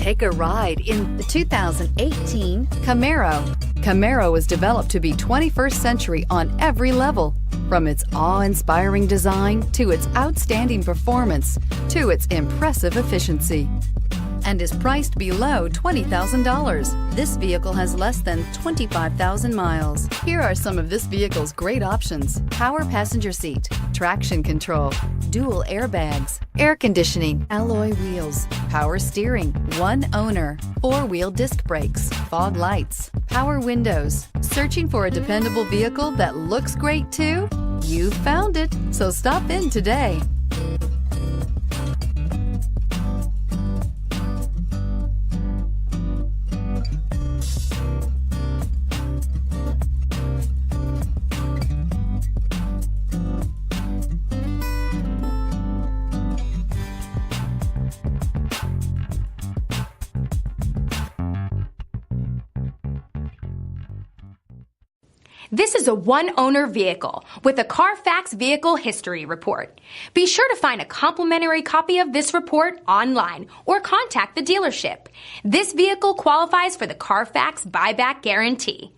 Take a ride in the 2018 Camaro. Camaro was developed to be 21st century on every level, from its awe-inspiring design to its outstanding performance to its impressive efficiency, and is priced below $20,000. This vehicle has less than 25,000 miles. Here are some of this vehicle's great options: power passenger seat, traction control, dual airbags, air conditioning, alloy wheels, power steering, one owner, four-wheel disc brakes, fog lights, power windows. Searching for a dependable vehicle that looks great too? You found it, so stop in today. This is a one-owner vehicle with a Carfax Vehicle History Report. Be sure to find a complimentary copy of this report online or contact the dealership. This vehicle qualifies for the Carfax Buyback Guarantee.